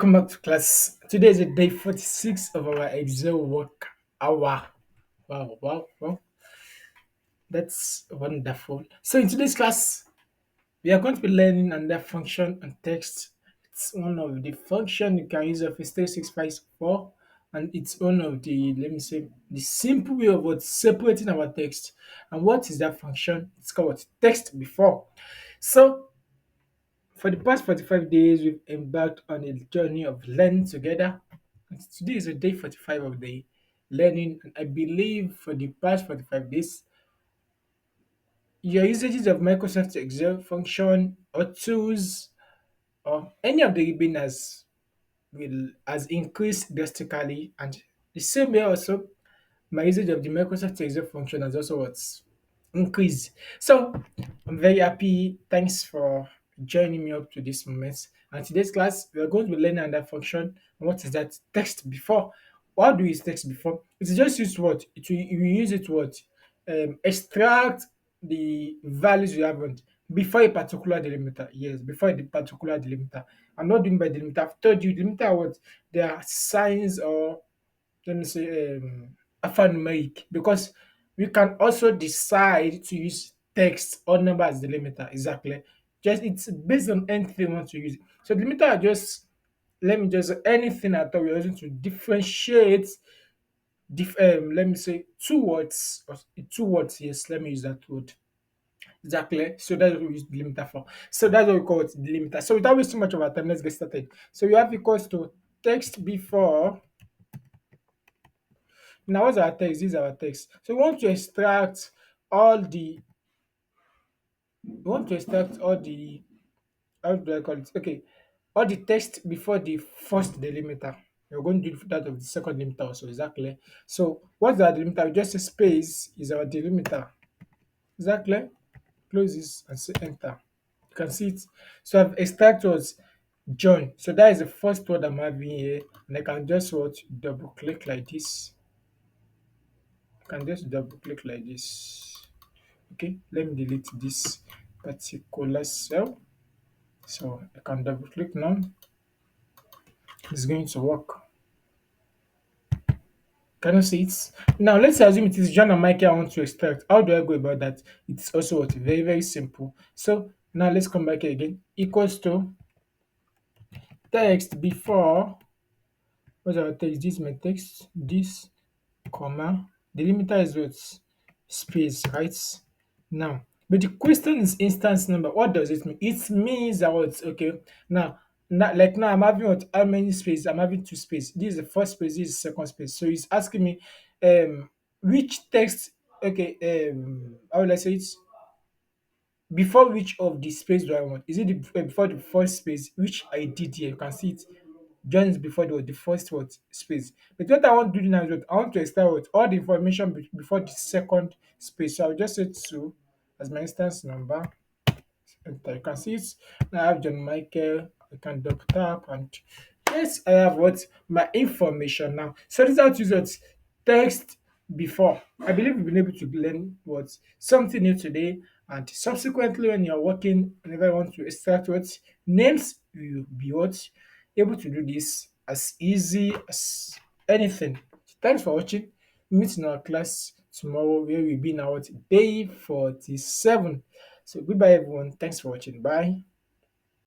Welcome back to class. Today is the day 46 of our Excel work hour. Wow, wow, wow. That's wonderful. So in today's class, we are going to be learning under function and text. It's one of the function you can use of a 365 and it's one of the, let me say, the simple way of what separating our text. And what is that function? It's called what? Text before. So for the past 45 days, we've embarked on a journey of learning together. And today is the day 45 of the learning. And I believe for the past 45 days, your usages of Microsoft Excel function or tools or any of the webinars will has increased drastically. And the same way also, my usage of the Microsoft Excel function has also what's increased. So I'm very happy. Thanks for joining me up to this moment. And today's class, we are going to be learning under function. And what is that? Text before. What do we use text before? It's just used what? We use it to what? Extract the values you have on before a particular delimiter. Yes, before the particular delimiter. I'm not doing by delimiter. I've told you delimiter are what? They are signs or let me say alphanumeric because we can also decide to use text or number as delimiter exactly. Just it's based on anything we want to use. So delimiter are just let me just anything at all we're using to differentiate let me say two words, yes, let me use that word. Exactly. So that's what we use delimiter for. So that's what we call it delimiter. So without wasting much of our time, let's get started. So we have equals to text before. Now, what's our text? This is our text. So all the we want to extract all the how do I call it? Okay, all the text before the first delimiter. We're going to do that of the second delimiter also, exactly. So what's our delimiter? We just say space is our delimiter. Exactly. Close this and say enter. You can see it. So I've extracted was John. So that is the first word I'm having here. And I can just what double click like this. I can just double click like this. Okay, let me delete this particular cell. So I can double click now. It's going to work. Can you see it? Now let's assume it is John and Michael I want to extract. How do I go about that? It's also what very, very simple. So now let's come back here again. Equals to text before what's our text? This is my text. This comma. The limiter is what? Space, right? Now, but the question is instance number. What does it mean? It means that what? Okay. Now I'm having what? How many space? I'm having two space. This is the first space. This is the second space. So it's asking me, which text? Okay. How will I say it? Before which of the space do I want? Is it before the first space, which I did here? You can see it joins before the first what space. But what I want to do now is what I want to extract what all the information before the second space. So I'll just say two as my instance number. Enter. You can see it. Now I have John Michael. I can double tap and yes, I have what my information now. So this is how to use what text before. I believe we've been able to learn what something new today, and subsequently when you're working, whenever you want to extract what names, you'll be what able to do this as easy as anything. Thanks for watching. Meet in our class tomorrow where we'll be in our day 47. So goodbye everyone. Thanks for watching. Bye.